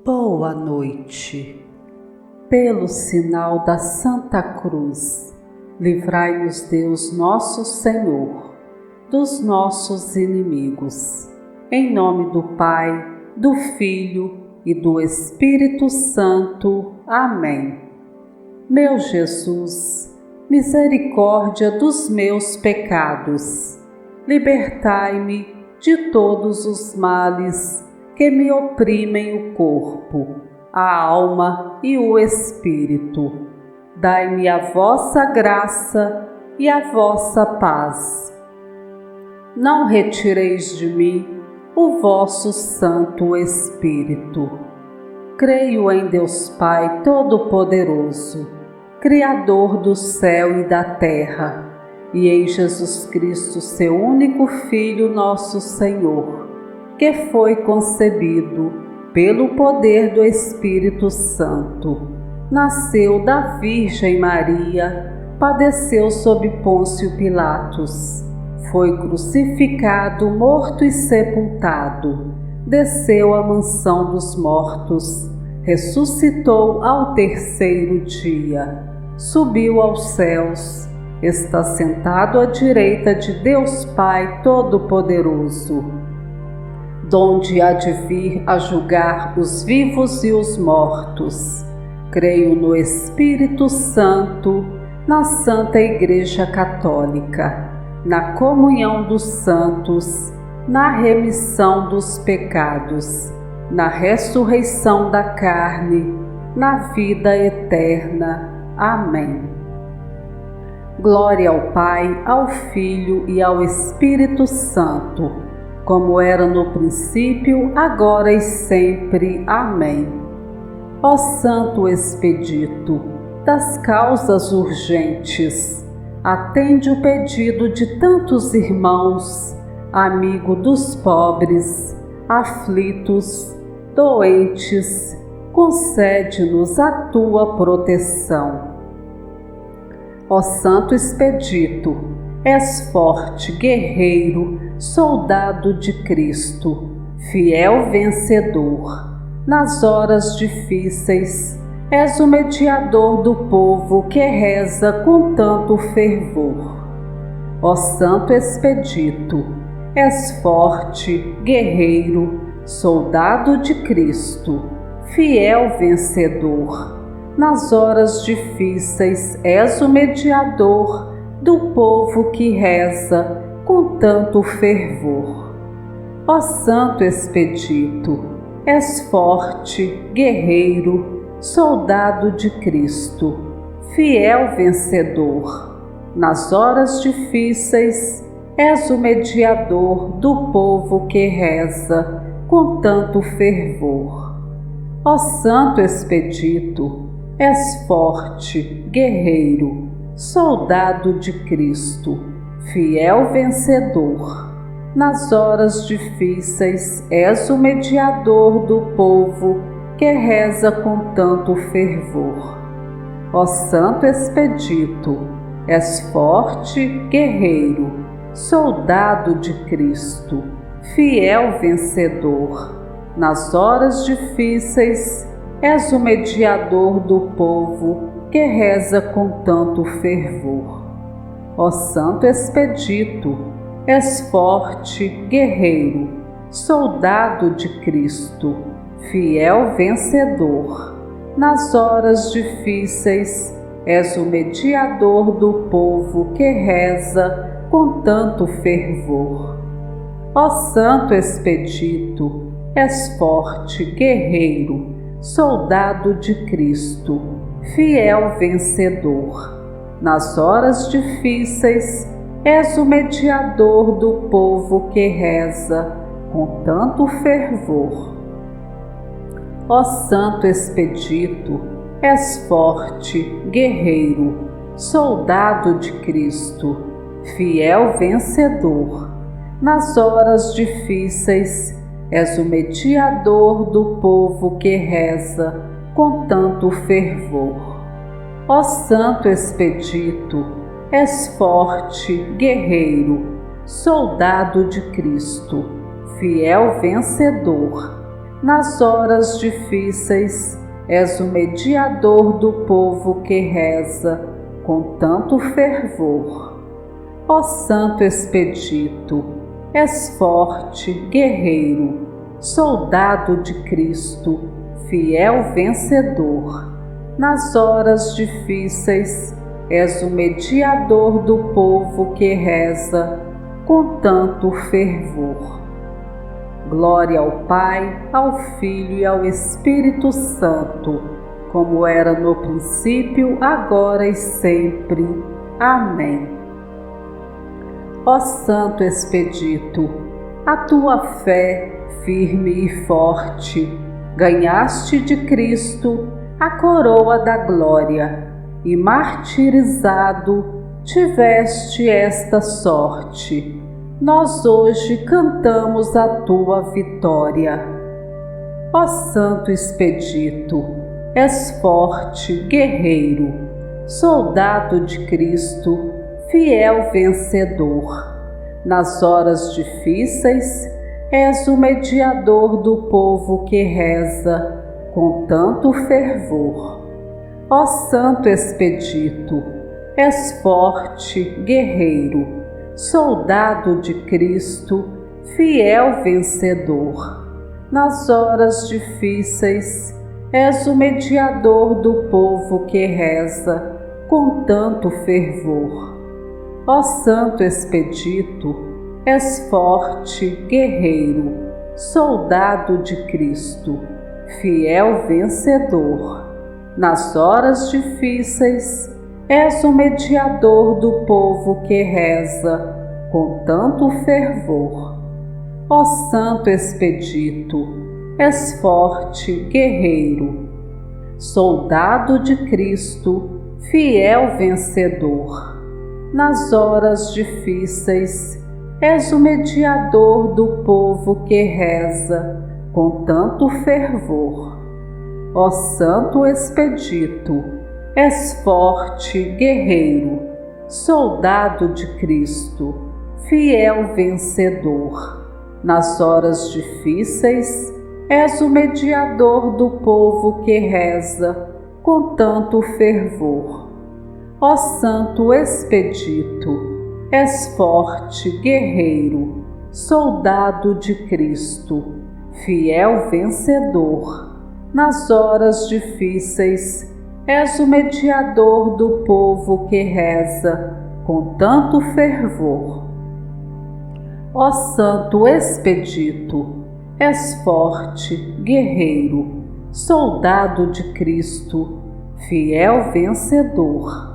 Boa noite. Pelo sinal da Santa Cruz, livrai-nos Deus nosso Senhor dos nossos inimigos. Em nome do Pai, do Filho e do Espírito Santo. Amém. Meu Jesus, misericórdia dos meus pecados, libertai-me de todos os males que me oprimem o corpo, a alma e o espírito. Dai-me a vossa graça e a vossa paz. Não retireis de mim o vosso Santo Espírito. Creio em Deus Pai Todo-Poderoso, Criador do céu e da terra, e em Jesus Cristo, seu único Filho, nosso Senhor, que foi concebido pelo poder do Espírito Santo, nasceu da Virgem Maria, padeceu sob Pôncio Pilatos, foi crucificado, morto e sepultado, desceu à mansão dos mortos, ressuscitou ao terceiro dia, subiu aos céus, está sentado à direita de Deus Pai Todo-Poderoso, donde há de vir a julgar os vivos e os mortos. Creio no Espírito Santo, na Santa Igreja Católica, na comunhão dos santos, na remissão dos pecados, na ressurreição da carne, na vida eterna. Amém. Glória ao Pai, ao Filho e ao Espírito Santo, como era no princípio, agora e sempre. Amém. Ó Santo Expedito das causas urgentes, atende o pedido de tantos irmãos, amigo dos pobres, aflitos, doentes, concede-nos a tua proteção. Ó Santo Expedito, és forte, guerreiro, soldado de Cristo, fiel vencedor. Nas horas difíceis, és o mediador do povo que reza com tanto fervor. Ó Santo Expedito, és forte, guerreiro, soldado de Cristo, fiel vencedor. Nas horas difíceis, és o mediador do povo que reza com tanto fervor. Ó Santo Expedito, és forte, guerreiro, soldado de Cristo, fiel vencedor. Nas horas difíceis, és o mediador do povo que reza com tanto fervor. Ó Santo Expedito, és forte, guerreiro, soldado de Cristo, fiel vencedor. Nas horas difíceis, és o mediador do povo que reza com tanto fervor. Ó Santo Expedito, és forte, guerreiro, soldado de Cristo, fiel vencedor. Nas horas difíceis, és o mediador do povo que reza com tanto fervor. Ó Santo Expedito, és forte, guerreiro, soldado de Cristo, fiel vencedor. Nas horas difíceis, és o mediador do povo que reza com tanto fervor. Ó Santo Expedito, és forte, guerreiro, soldado de Cristo, fiel vencedor. Nas horas difíceis, és o mediador do povo que reza com tanto fervor. Ó Santo Expedito, és forte, guerreiro, soldado de Cristo, fiel vencedor. Nas horas difíceis, és o mediador do povo que reza com tanto fervor. Ó Santo Expedito, és forte, guerreiro, soldado de Cristo, fiel vencedor. Nas horas difíceis, és o mediador do povo que reza com tanto fervor. Ó Santo Expedito, és forte, guerreiro, soldado de Cristo, fiel vencedor. Nas horas difíceis, és o mediador do povo que reza com tanto fervor. Glória ao Pai, ao Filho e ao Espírito Santo, como era no princípio, agora e sempre. Amém. Ó Santo Expedito, a tua fé, firme e forte, ganhaste de Cristo a coroa da glória, e martirizado tiveste esta sorte. Nós hoje cantamos a tua vitória. Ó Santo Expedito, és forte, guerreiro, soldado de Cristo, fiel vencedor. Nas horas difíceis, és o mediador do povo que reza com tanto fervor. Ó Santo Expedito, és forte, guerreiro, soldado de Cristo, fiel vencedor. Nas horas difíceis, és o mediador do povo que reza com tanto fervor. Ó Santo Expedito, és forte, guerreiro, soldado de Cristo, fiel vencedor. Nas horas difíceis, és o mediador do povo que reza com tanto fervor. Ó Santo Expedito, és forte, guerreiro, soldado de Cristo, fiel vencedor. Nas horas difíceis, és o mediador do povo que reza com tanto fervor. Ó Santo Expedito, és forte, guerreiro, soldado de Cristo, fiel vencedor. Nas horas difíceis, és o mediador do povo que reza com tanto fervor. Ó Santo Expedito, és forte, guerreiro, soldado de Cristo, fiel vencedor. Nas horas difíceis, és o mediador do povo que reza com tanto fervor. Ó Santo Expedito, és forte, guerreiro, soldado de Cristo, fiel vencedor.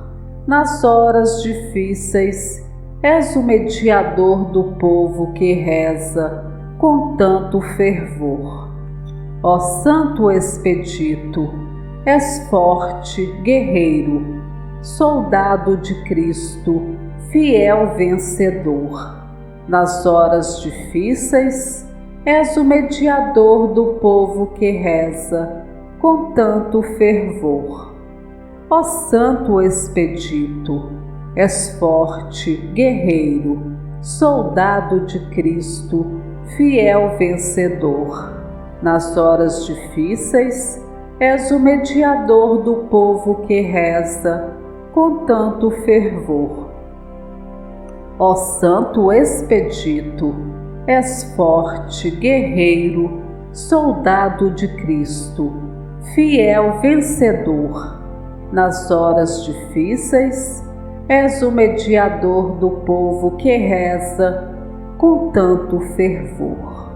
Nas horas difíceis, és o mediador do povo que reza com tanto fervor. Ó Santo Expedito, és forte, guerreiro, soldado de Cristo, fiel vencedor. Nas horas difíceis, és o mediador do povo que reza com tanto fervor. Ó Santo Expedito, és forte, guerreiro, soldado de Cristo, fiel vencedor. Nas horas difíceis, és o mediador do povo que reza com tanto fervor. Ó Santo Expedito, és forte, guerreiro, soldado de Cristo, fiel vencedor. Nas horas difíceis, és o mediador do povo que reza com tanto fervor.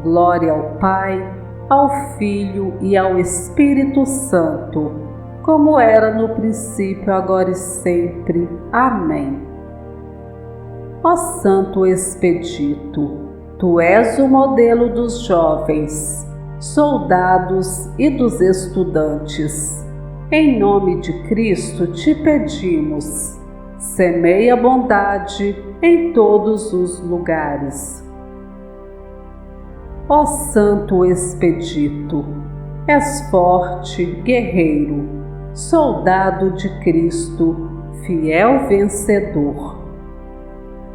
Glória ao Pai, ao Filho e ao Espírito Santo, como era no princípio, agora e sempre. Amém. Ó Santo Expedito, tu és o modelo dos jovens, soldados e dos estudantes. Em nome de Cristo te pedimos, semeia a bondade em todos os lugares. Ó Santo Expedito, és forte, guerreiro, soldado de Cristo, fiel vencedor.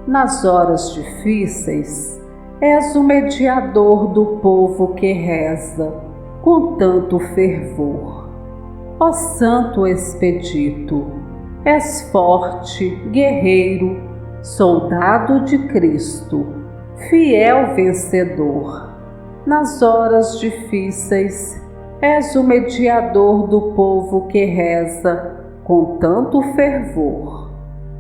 Nas horas difíceis, és o mediador do povo que reza com tanto fervor. Ó Santo Expedito, és forte, guerreiro, soldado de Cristo, fiel vencedor. Nas horas difíceis, és o mediador do povo que reza com tanto fervor.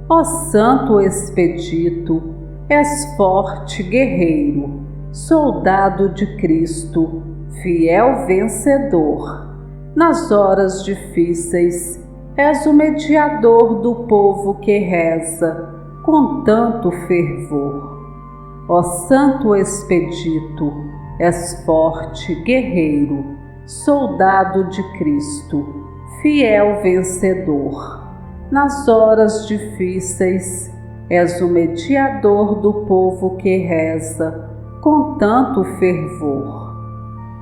Ó Santo Expedito, és forte, guerreiro, soldado de Cristo, fiel vencedor. Nas horas difíceis, és o mediador do povo que reza com tanto fervor. Ó Santo Expedito, és forte, guerreiro, soldado de Cristo, fiel vencedor. Nas horas difíceis, és o mediador do povo que reza com tanto fervor.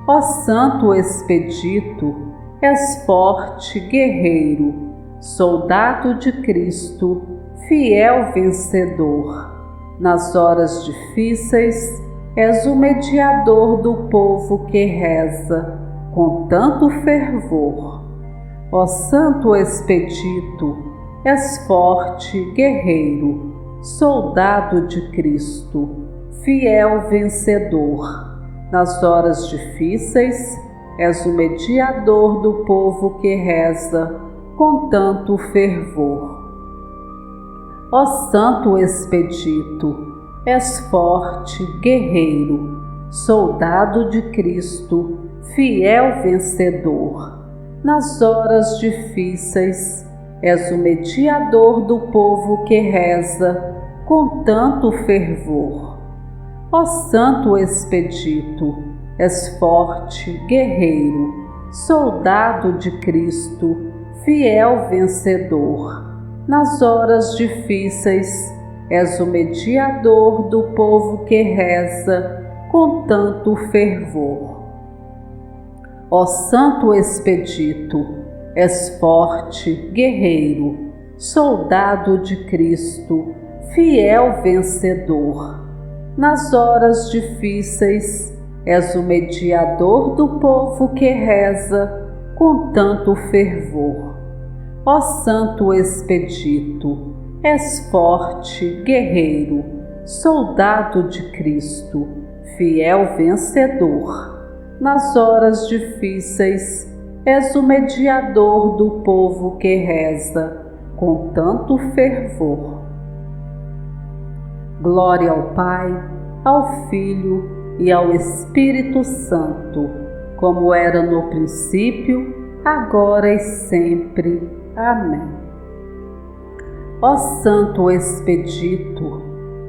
Ó Santo Expedito, és forte, guerreiro, soldado de Cristo, fiel vencedor. Nas horas difíceis, és o mediador do povo que reza com tanto fervor. Ó Santo Expedito, és forte, guerreiro, soldado de Cristo, fiel vencedor. Nas horas difíceis, és o mediador do povo que reza com tanto fervor. Ó Santo Expedito, és forte, guerreiro, soldado de Cristo, fiel vencedor. Nas horas difíceis, és o mediador do povo que reza com tanto fervor. Ó Santo Expedito, és forte, guerreiro, soldado de Cristo, fiel vencedor. Nas horas difíceis, és o mediador do povo que reza com tanto fervor. Ó Santo Expedito, és forte, guerreiro, soldado de Cristo, fiel vencedor. Nas horas difíceis, és o mediador do povo que reza com tanto fervor. Ó Santo Expedito, és forte, guerreiro, soldado de Cristo, fiel vencedor. Nas horas difíceis, és o mediador do povo que reza com tanto fervor. Glória ao Pai, ao Filho e ao Espírito Santo, como era no princípio, agora e sempre. Amém. Ó Santo Expedito,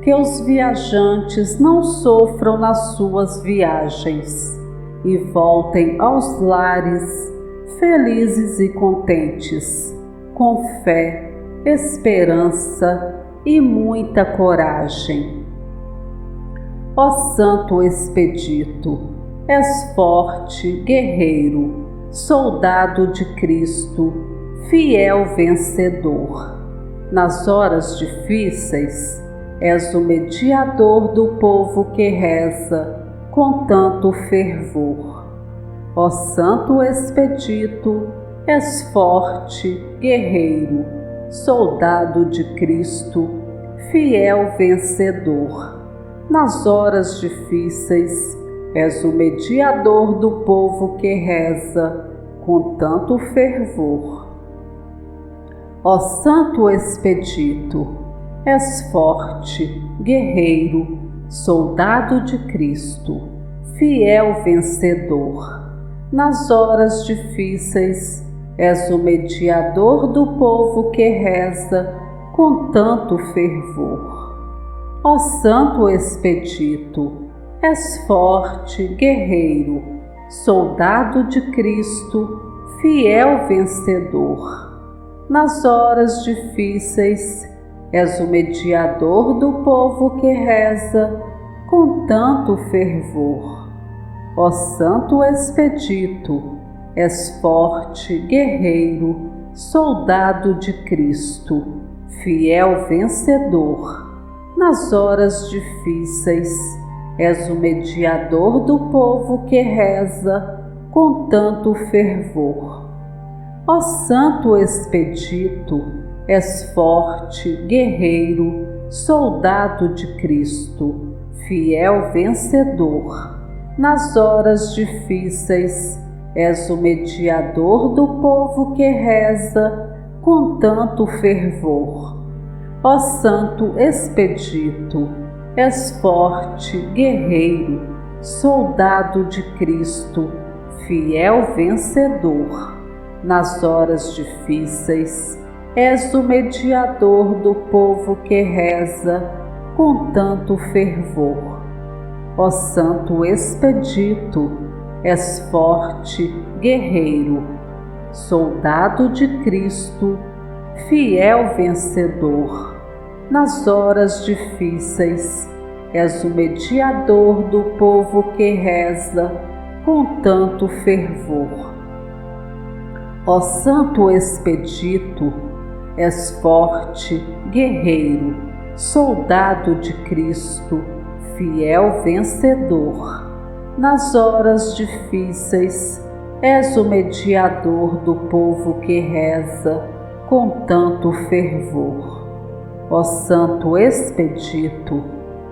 que os viajantes não sofram nas suas viagens e voltem aos lares felizes e contentes, com fé, esperança e muita coragem. Ó Santo Expedito, és forte, guerreiro, soldado de Cristo, fiel vencedor. Nas horas difíceis, és o mediador do povo que reza com tanto fervor. Ó Santo Expedito, és forte, guerreiro, soldado de Cristo, fiel vencedor. Nas horas difíceis, és o mediador do povo que reza com tanto fervor. Ó Santo Expedito, és forte, guerreiro, soldado de Cristo, fiel vencedor. Nas horas difíceis, és o mediador do povo que reza com tanto fervor. Ó Santo Expedito, és forte, guerreiro, soldado de Cristo, fiel vencedor. Nas horas difíceis, és o mediador do povo que reza com tanto fervor. Ó Santo Expedito, és forte, guerreiro, soldado de Cristo, fiel vencedor. Nas horas difíceis, és o mediador do povo que reza com tanto fervor. Ó Santo Expedito, és forte, guerreiro, soldado de Cristo, fiel vencedor. Nas horas difíceis, és o mediador do povo que reza com tanto fervor. Ó Santo Expedito, és forte, guerreiro, soldado de Cristo, fiel vencedor. Nas horas difíceis, és o mediador do povo que reza com tanto fervor. Ó Santo Expedito, és forte, guerreiro, soldado de Cristo, fiel vencedor. Nas horas difíceis, és o mediador do povo que reza com tanto fervor. Ó Santo Expedito, és forte, guerreiro, soldado de Cristo, fiel vencedor. Nas horas difíceis, és o mediador do povo que reza com tanto fervor. Ó Santo Expedito,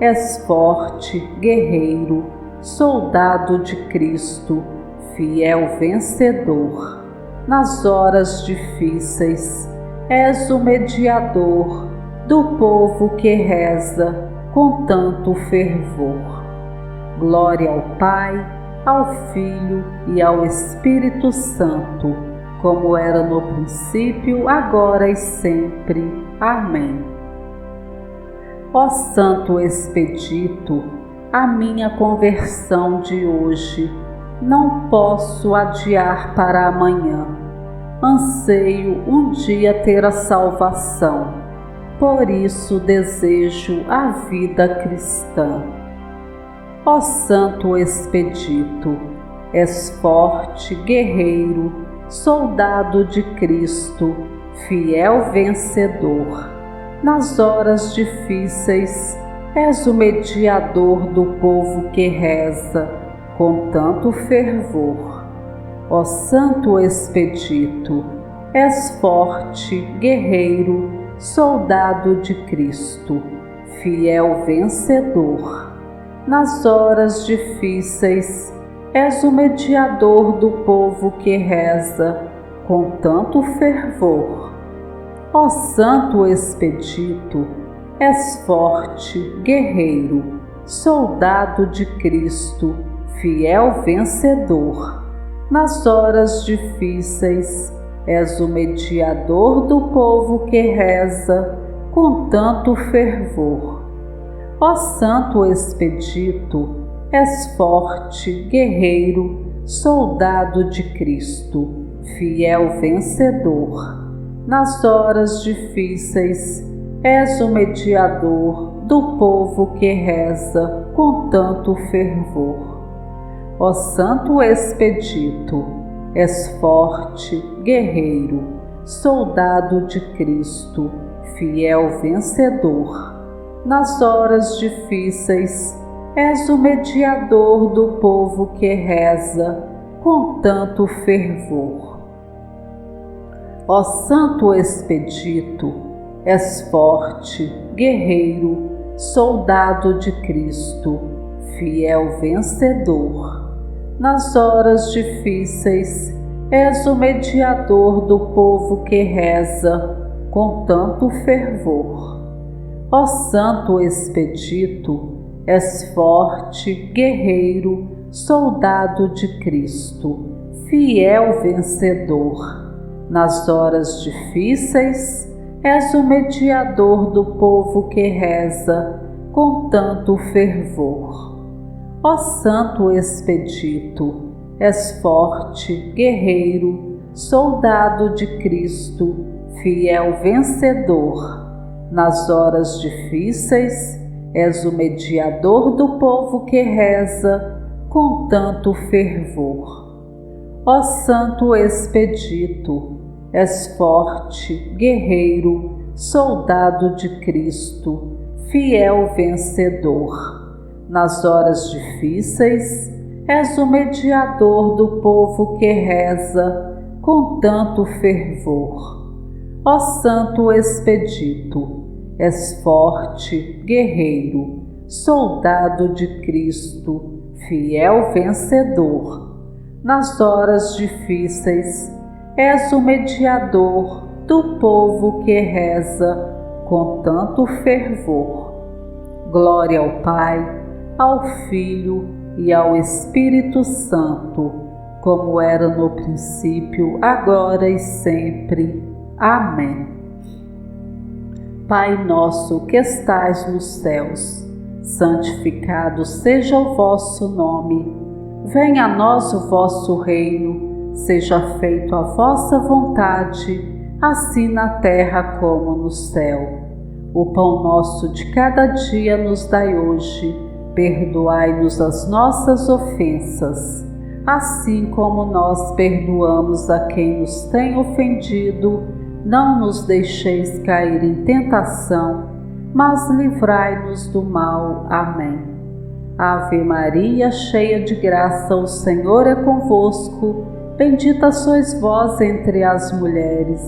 és forte, guerreiro, soldado de Cristo, fiel vencedor. Nas horas difíceis, és o mediador do povo que reza com tanto fervor. Glória ao Pai, ao Filho e ao Espírito Santo, como era no princípio, agora e sempre. Amém. Ó Santo Expedito, a minha conversão de hoje não posso adiar para amanhã. Anseio um dia ter a salvação, por isso desejo a vida cristã. Ó Santo Expedito, és forte, guerreiro, soldado de Cristo, fiel vencedor. Nas horas difíceis, és o mediador do povo que reza com tanto fervor. Ó Santo Expedito, és forte, guerreiro, soldado de Cristo, fiel vencedor. Nas horas difíceis, és o mediador do povo que reza com tanto fervor. Ó Santo Expedito, és forte, guerreiro, soldado de Cristo, fiel vencedor. Nas horas difíceis, és o mediador do povo que reza com tanto fervor. Ó Santo Expedito, és forte, guerreiro, soldado de Cristo, fiel vencedor. Nas horas difíceis, és o mediador do povo que reza com tanto fervor. Ó Santo Expedito, és forte, guerreiro, soldado de Cristo, fiel vencedor. Nas horas difíceis, és o mediador do povo que reza com tanto fervor. Ó Santo Expedito, és forte, guerreiro, soldado de Cristo, fiel vencedor. Nas horas difíceis, és o mediador do povo que reza com tanto fervor. Ó Santo Expedito, és forte, guerreiro, soldado de Cristo, fiel vencedor. Nas horas difíceis, és o mediador do povo que reza com tanto fervor. Ó Santo Expedito, és forte, guerreiro, soldado de Cristo, fiel vencedor. Nas horas difíceis, és o mediador do povo que reza com tanto fervor. Ó Santo Expedito, és forte, guerreiro, soldado de Cristo, fiel vencedor. Nas horas difíceis, és o mediador do povo que reza com tanto fervor. Ó Santo Expedito, és forte, guerreiro, soldado de Cristo, fiel vencedor. Nas horas difíceis, és o mediador do povo que reza com tanto fervor. Glória ao Pai, ao Filho e ao Espírito Santo, como era no princípio, agora e sempre. Amém. Pai nosso que estais nos céus, santificado seja o vosso nome. Venha a nós o vosso reino, seja feita a vossa vontade, assim na terra como no céu. O pão nosso de cada dia nos dai hoje, perdoai-nos as nossas ofensas, assim como nós perdoamos a quem nos tem ofendido. Não nos deixeis cair em tentação, mas livrai-nos do mal. Amém. Ave Maria, cheia de graça, o Senhor é convosco. Bendita sois vós entre as mulheres.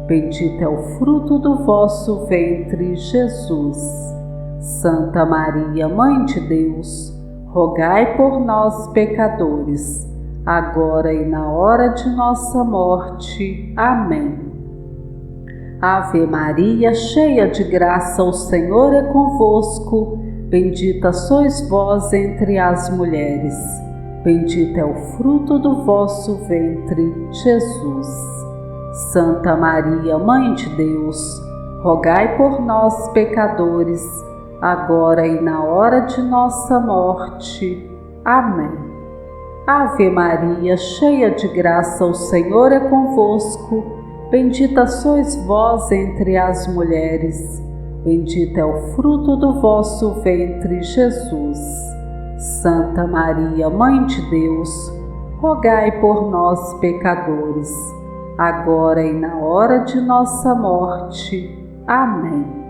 Bendito é o fruto do vosso ventre, Jesus. Santa Maria, Mãe de Deus, rogai por nós, pecadores, agora e na hora de nossa morte. Amém. Ave Maria, cheia de graça, o Senhor é convosco. Bendita sois vós entre as mulheres. Bendito é o fruto do vosso ventre, Jesus. Santa Maria, Mãe de Deus, rogai por nós, pecadores, agora e na hora de nossa morte. Amém. Ave Maria, cheia de graça, o Senhor é convosco. Bendita sois vós entre as mulheres. Bendito é o fruto do vosso ventre, Jesus. Santa Maria, Mãe de Deus, rogai por nós, pecadores, agora e na hora de nossa morte. Amém.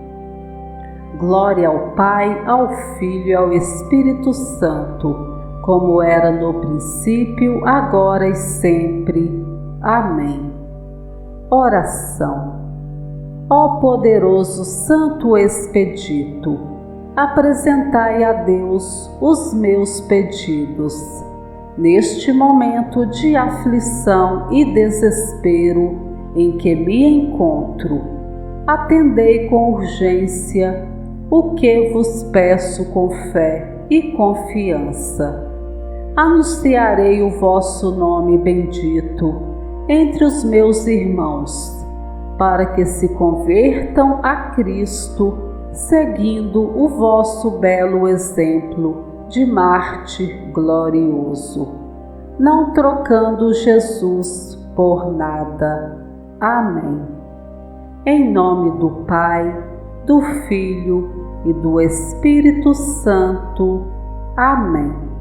Glória ao Pai, ao Filho e ao Espírito Santo, como era no princípio, agora e sempre. Amém. Oração. Ó poderoso Santo Expedito, apresentai a Deus os meus pedidos. Neste momento de aflição e desespero em que me encontro, atendei com urgência o que vos peço com fé e confiança. Anunciarei o vosso nome bendito entre os meus irmãos, para que se convertam a Cristo, seguindo o vosso belo exemplo de mártir glorioso, não trocando Jesus por nada. Amém. Em nome do Pai, do Filho e do Espírito Santo. Amém.